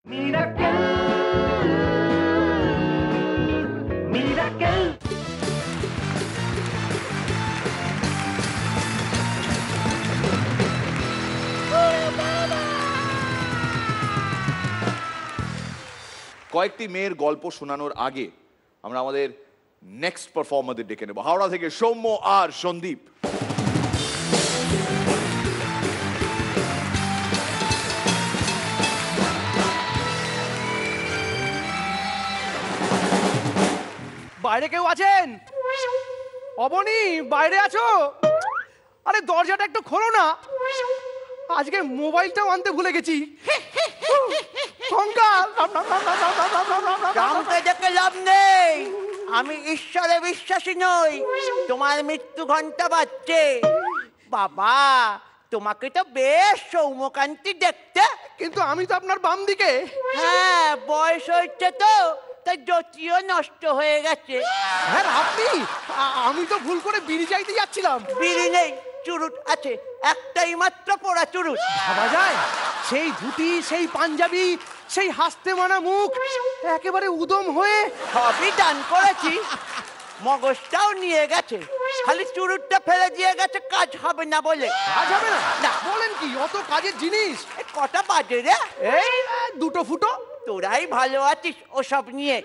কয়েকটি মেয়ের গল্প শোনানোর আগে আমরা আমাদের নেক্সট পারফর্মারদের ডেকে নেব। হাওড়া থেকে সৌম্য আর সন্দীপ। বাইরে কেউ আছেন? অবনী, বাইরে আছো? আরে দরজাটা একটু খোলো না, আজকে মোবাইলটাও আনতে ভুলে গেছি। লাভ নেই, আমি ঈশ্বরে বিশ্বাসী নই। তোমার মৃত্যু ঘন্টা বাজছে। বাবা, তোমাকে তো বেশ সৌম্যকান্তি দেখতে। কিন্তু আমি তো আপনার বাম দিকে। হ্যাঁ, বয়স হচ্ছে তো, তাই জ্যোতিও নষ্ট হয়ে গেছে। হ্যাঁ আপনি, আমি তো ভুল করে বিড়ি চাইতে যাচ্ছিলাম। বিড়ি নেই, চুরুট আছে, একটাই মাত্র পোড়া চুরুট। ভাবা যায়, সেই ধুতি, সেই পাঞ্জাবি, সেই হাসতে মানা মুখ, একেবারে উদম হয়ে। সবই দান করেছি, মগজটাও নিয়ে গেছে, খালি চুরুটটা ফেলে দিয়ে গেছে কাজ হবে না বলে। কাজ হবে না? না বলেন কি, অত কাজের জিনিস। কটা বাজে রে? এই দুটো ফুটো। তোরাই ভালো আছিস ওসব নিয়ে,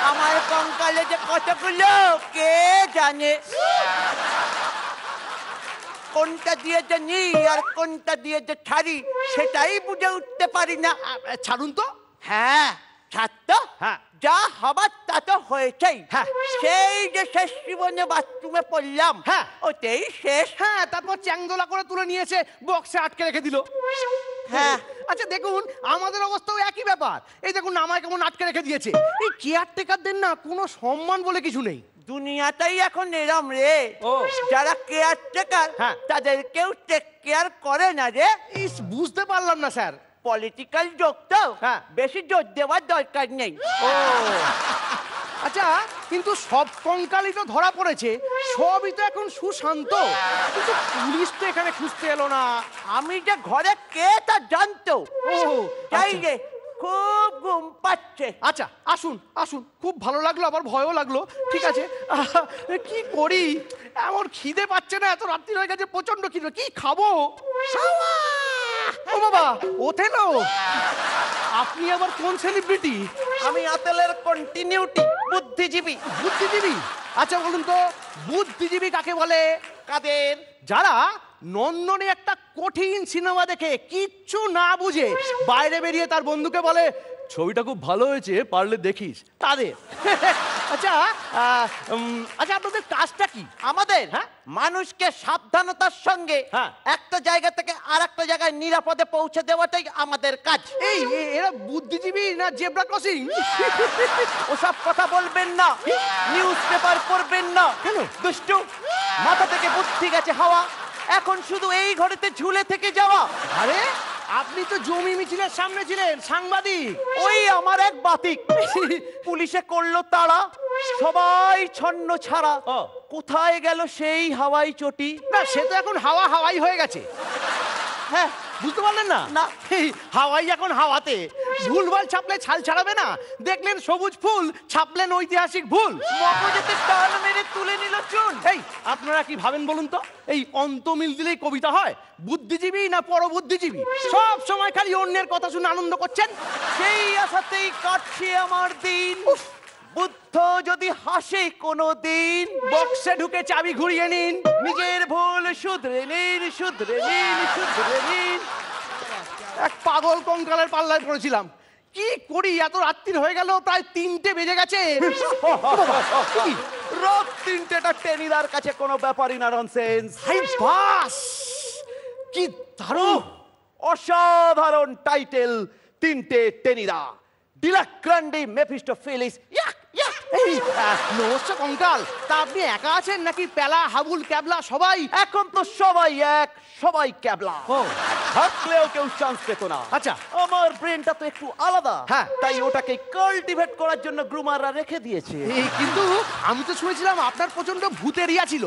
আমার কঙ্কালে যে কতগুলো কে জানে। কোনটা দিয়ে যে নিই আর কোনটা দিয়ে যে ছাড়ি সেটাই বুঝে উঠতে পারি না। ছাড়ুন তো। হ্যাঁ ছাড়তো, হ্যাঁ যা হবার তা তো হয়েছেই। হ্যাঁ, সেই যে শেষ জীবনে বাথরুমে পড়লাম, হ্যাঁ ওতেই শেষ। হ্যাঁ, তারপর চ্যাংদোলা করে তুলে নিয়েছে, বক্সে আটকে রেখে দিল। হ্যাঁ, আচ্ছা দেখুন, আমাদের অবস্থাও একই ব্যাপার। এই দেখুন আমায় কেমন আটকে রেখে দিয়েছে। এই কেয়ারটেকারদের না কোনো সম্মান বলে কিছু নেই। দুনিয়াটাই এখন এরম রে। যারা কেয়ারটেকার তাদের কেউ টেক কেয়ার করে না রে। বুঝতে পারলাম না স্যার। পলিটিক্যাল জোক তো, বেশি জোর দেওয়ার দরকার নেই। ও আচ্ছা, কিন্তু সব কঙ্কালই তো ধরা পড়েছে, সবই তো এখন সুশান্ত, কিন্তু পুলিশ তো এখানে খুঁজতে এলো না। আমি যে ঘরে কে তা জানতো। ও তাই রে, খুব ঘুম পাচ্ছে। আচ্ছা আসুন আসুন, খুব ভালো লাগলো, আবার ভয়ও লাগলো। ঠিক আছে, কি করি, এমন খিদে পাচ্ছে না, এত রাত্রি হয়ে গেছে, প্রচন্ড খিদে, কি খাবো? ও বাবা, ওথেলো, আপনি আবার কোন সেলিব্রিটি? আমি আতেলের কন্টিনিউটি, বুদ্ধিজীবী। বুদ্ধিজীবী? আচ্ছা বলুন তো, বুদ্ধিজীবী কাকে বলে? কাদের? যারা নন্দনে একটা কঠিন সিনেমা দেখে কিচ্ছু না বুঝে বাইরে বেরিয়ে তার বন্ধুকে বলে ছবিটা খুব ভালো হয়েছে, পারলে দেখিস, তাদের। আচ্ছা আচ্ছা, আপনাদের কাজটা কি? আমাদের মানুষকে সাবধানতার সঙ্গে একটা জায়গা থেকে আর একটা জায়গায় নিরাপদে পৌঁছে দেওয়াটাই আমাদের কাজ। এই এরা বুদ্ধিজীবী না জেব্রা ক্রসিং? ওসব কথা বলবেন না, নিউজ পেপার পড়বেন না। কেন? দুষ্টু, মাথা থেকে বুদ্ধি গেছে হাওয়া, এখন শুধু এই ঘরেতে ঝুলে থেকে যাওয়া। আরে আপনি তো জমি মিছিলের সামনে ছিলেন, সাংবাদিক। ওই আমার এক বাতিক, পুলিশে করলো তাড়া, সবাই ছন্ন ছাড়া। কোথায় গেল সেই হাওয়াই চটি? না, সে তো এখন হাওয়া হাওয়াই হয়ে গেছে। হ্যাঁ, বুঝতে পারলেন না? না, হাওয়াই এখন হাওয়াতে। ভুলভাল ছাপলে ছাল ছাড়াবে না। দেখলেন সবুজ ফুল, ছাপলেন ঐতিহাসিক ভুল। মগজেতে টান মেরে তুলে নিল চুন। এই আপনারা কি ভাবেন বলুন তো? এই অন্তমিল দিলেই কবিতা হয়? বুদ্ধিজীবী না পরবুদ্ধিজীবী? সব সময় খালি অন্যের কথা শুনে আনন্দ করছেন। সেই আশাতেই কাটছে আমার দিন। বুদ্ধ যদি হাসে কোনো দিন, বক্সে ঢুকে চাবি ঘুরিয়ে নিন, নিজের ভুল শুধরে নিন, শুধরে নিন, শুধরে নিন। এক পাগল কঙ্কালের পাল্লায় পড়েছিলাম। কি করি, এত রাত্রির হয়ে গেল, প্রায় 3টে বেজে গেছে। রাত 3টেটা টেনিদার কাছে কোনো ব্যাপারই না, ননসেন্স। হাই বাস, কি দারুণ, অসাধারণ টাইটেল, 3টে টেনিদা, ডিলাক্রান্ডি মেফিস্টোফেলিস। এই নমস্কার কঙ্কাল, তা আপনি একা আছেন নাকি পেলা হাবুল ক্যাবলা সবাই? এখন তো সবাই এক, সবাই ক্যাবলা। ও থাকলেও কেউ চান্স পেত না। আচ্ছা। আমার ব্রেনটা তো একটু আলাদা, হ্যাঁ। তাই ওটাকে কাল্টিভেট করার জন্য গ্রুমাররা রেখে দিয়েছে। এই কিন্তু আমি তো শুনেছিলাম আপনার প্রচন্ড ভূতের ইয়া ছিল।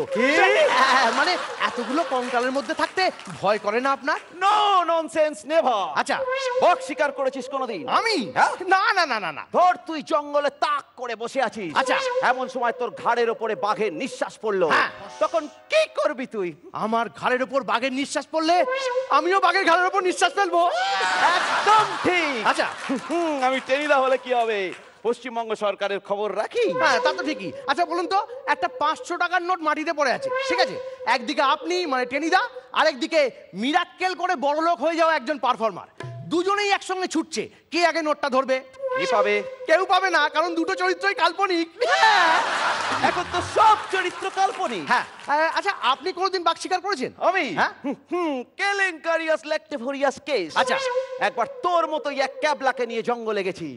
মানে এতগুলো কঙ্কালের মধ্যে থাকতে ভয় করে না আপনার? No nonsense, never. আচ্ছা। বক শিকার করেছিস কোনোদিন? আমি? হ্যাঁ? না না না না না। ধর তুই জঙ্গলে তাক করে বসে আছিস, আচ্ছা। এমন সময় তোর ঘাড়ের ওপরে বাঘের নিঃশ্বাস পড়লো, হ্যাঁ। তখন কি করবি তুই? আমার ঘাড়ের উপর বাঘের নিঃশ্বাস পড়লে আমিও বাঘের ঘাড়ের উপর নিঃশ্বাস ফেলবো। একদম ঠিক। আচ্ছা। আমি টেনিদা হলে কি হবে? পশ্চিমবঙ্গ সরকারের খবর রাখি। হ্যাঁ তা তো ঠিকই। আচ্ছা বলুন তো, একটা 500 টাকার নোট মাটিতে পড়ে আছে, ঠিক আছে? একদিকে আপনি মানে টেনিদা, আরেকদিকে মিরাক্কেল করে বড়লোক হয়ে যাওয়া একজন পারফর্মার। দুজনেই একসঙ্গে ছুটছে, কে আগে নোটটা ধরবে? কি পাবে? কেউ পাবে না, কারণ দুটো চরিত্রই কাল্পনিক। এখন তো সব চরিত্র কাল্পনিক। হ্যাঁ। আচ্ছা আপনি কোনোদিন বাঘ শিকার করেছেন? আমি হ্যাঁ? কেলেঙ্কারিয়াস লেকটেভোরিয়াস কেস। আচ্ছা। একবার তোর মতো এক ক্যাবলাকে নিয়ে জঙ্গলে গেছি,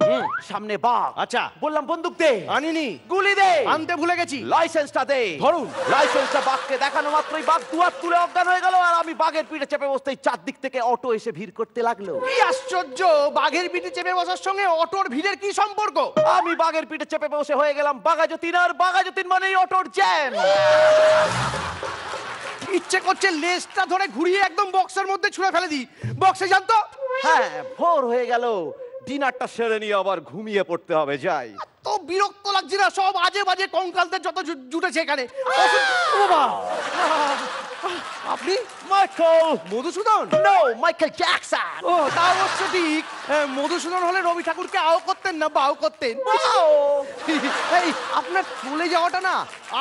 সামনে বাঘ। আচ্ছা। বললাম বন্দুক দে, আনিনি। গুলি দে, আনতে ভুলে গেছি। লাইসেন্সটা দে। ধরুন। লাইসেন্সটা বাঘকে দেখানো মাত্রই বাঘ দুহাত তুলে অজ্ঞান হয়ে গেল, আর আমি বাঘের পিঠে চেপে বসতেই চারদিক থেকে অটো এসে ভিড় করতে লাগলো। কি আশ্চর্য, বাঘের পিঠে চেপে বসার সঙ্গে অটোর ভিড়ের কি সম্পর্ক? আমি বাঘের পিঠে চেপে বসে হয়ে গেলাম বাঘাযতীন, আর বাঘাযতীন মানেই অটোর জ্যাম। ইচ্ছে করছে লেজটা ধরে ঘুরিয়ে একদম বক্সের মধ্যে ছুঁড়ে ফেলে দিই। বক্সে জানতো? হ্যাঁ, ভোর হয়ে গেল, ডিনারটা সেরে নিয়ে আবার ঘুমিয়ে পড়তে হবে, যাই। তো বিরক্ত লাগছে না? সব আজে বাজে কঙ্কালদের যত জুটেছে এখানে। ও বাবা! আপনি Michael Madhusudan? No, Michael Jackson. ও তা অবশ্য ঠিক। মধুসূদন হলে রবি ঠাকুরকে আও করতেন না বাও করতেন। এই আপনার চলে যাওয়াটা না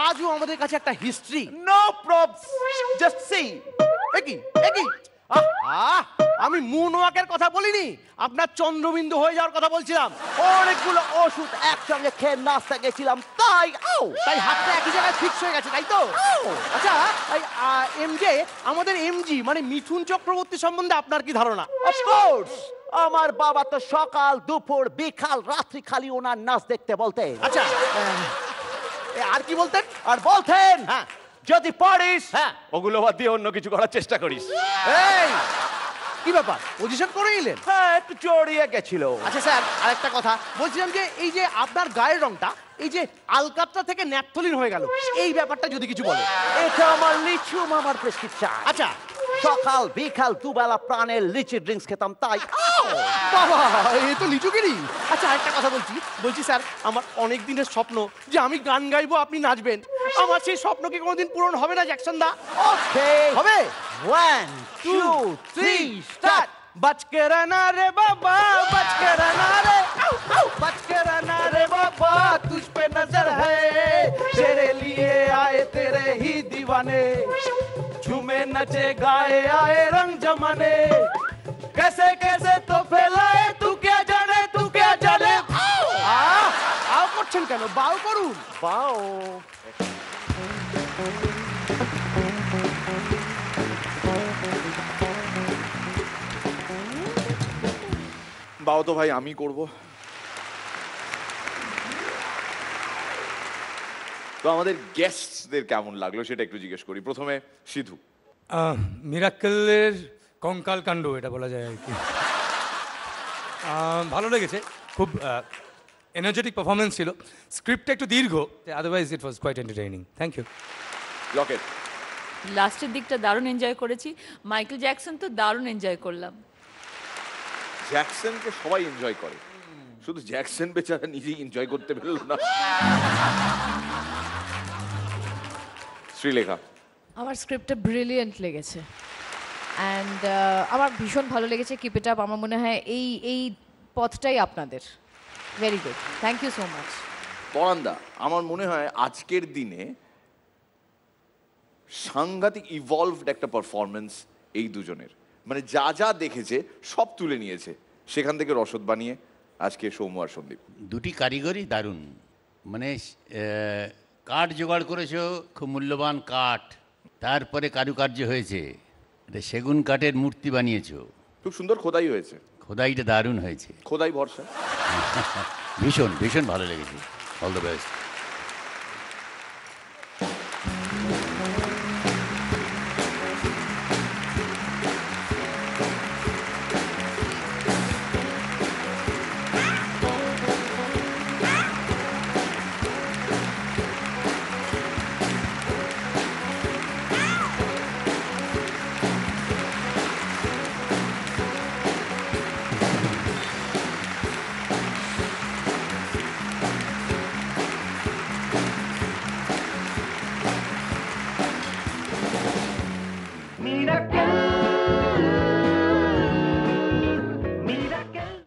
আজও আমাদের কাছে একটা history. No probs, just see. একই একই আমি মুন ওয়াকের কথা বলিনি, আপনার চন্দ্রবিন্দু হয়ে যাওয়ার কথা বলছিলাম। অনেকগুলো ওষুধ একসঙ্গে খেয়ে নাস্তা গেছিলাম, তাই তাই হাতটা একই জায়গায় ফিক্স হয়ে গেছে, তাই তো? আচ্ছা এমজে, আমাদের এমজি মানে মিঠুন চক্রবর্তী সম্বন্ধে আপনার কি ধারণা? অফকোর্স, আমার বাবা তো সকাল দুপুর বিকাল রাত্রি খালি ওনার নাচ দেখতে বলতেন। আচ্ছা আর কি বলতেন? আর বলতেন, হ্যাঁ, যদি পারিস হ্যাঁ, ওগুলো বাদ দিয়ে অন্য কিছু করার চেষ্টা করিস। এই কি ব্যাপার, পজিশন করে নিলেন? হ্যাঁ, একটু জড়িয়ে গেছিল। আচ্ছা স্যার, আরেকটা কথা বলছিলাম যে এই যে আপনার গায়ের রংটা এই যে আলকাতরা থেকে ন্যাপথলিন হয়ে গেল, এই ব্যাপারটা যদি কিছু বলেন। এটা আমার লিচু মামার প্রেসক্রিপশন। আচ্ছা। সকাল বিকাল দুবেলা প্রাণের লিচি ড্রিঙ্কস খেতাম, তাই। বাবা, এ তো লিচুগিরি। আচ্ছা আরেকটা কথা বলছি স্যার, আমার অনেক দিনের স্বপ্ন যে আমি গান গাইবো, আপনি নাচবেন। আমার সেই স্বপ্ন কি কোনোদিন পূরণ হবে না জ্যাকসন দা? ওকে, হবে। 1 2 3 স্টার্ট। बच के रहना रे बाबा, बच के रहना रे, बच के रहना रे बाबा, तुझ पे नजर है, तेरे लिए आए तेरे ही दीवाने, झूमे नचे गाए आए रंग जमाने, कैसे कैसे तो फैलाए तू क्या जाने। आओ করছেন কেন? বাও করুন। বাও। বাও তো ভাই আমি করব। তো আমাদের গেস্টদের কেমন লাগলো সেটা একটু জিজ্ঞেস করি। প্রথমে সিধু। মিরাক্কেলের কঙ্কাল কাণ্ড এটা বলা যায় আর কি। ভালো লেগেছে, খুব এনার্জেটিক পারফরমেন্স ছিল। স্ক্রিপ্টটা একটু দীর্ঘ, otherwise it was quite entertaining. Thank you. Locket. লাস্টের দিকটা দারুণ এনজয় করেছি। মাইকেল জ্যাকসন তো দারুণ এনজয় করলাম। জ্যাকসনকে সবাই এনজয় করে, শুধু জ্যাকসন বেচারা নিজেই এনজয় করতে পারল না। শ্রীলেখা। আমার স্ক্রিপ্টটা ব্রিলিয়েন্ট লেগেছে অ্যান্ড আমার ভীষণ ভালো লেগেছে। Keep it up. আমার মনে হয় এই পথটাই আপনাদের। Very good, thank you so much. পরান্দা, আমার মনে হয় আজকের দিনে সাংঘাতিক ইভলভড একটা পারফরমেন্স এই দুজনের, মানে যা যা দেখেছে সব তুলে নিয়েছে, সেখান থেকে রসদ বানিয়ে আজকে সৌম্য আর সন্দীপ। দুটি কারিগরই দারুণ, মানে কাঠ জোগাড় করেছো, খুব মূল্যবান কাঠ, তারপরে কারুকার্য হয়েছে, এটা সেগুন কাঠের মূর্তি বানিয়েছো, খুব সুন্দর খোদাই হয়েছে, খোদাইটা দারুণ হয়েছে, খোদাই ভরসা। ভীষণ ভীষণ ভালো লেগেছে। All the best.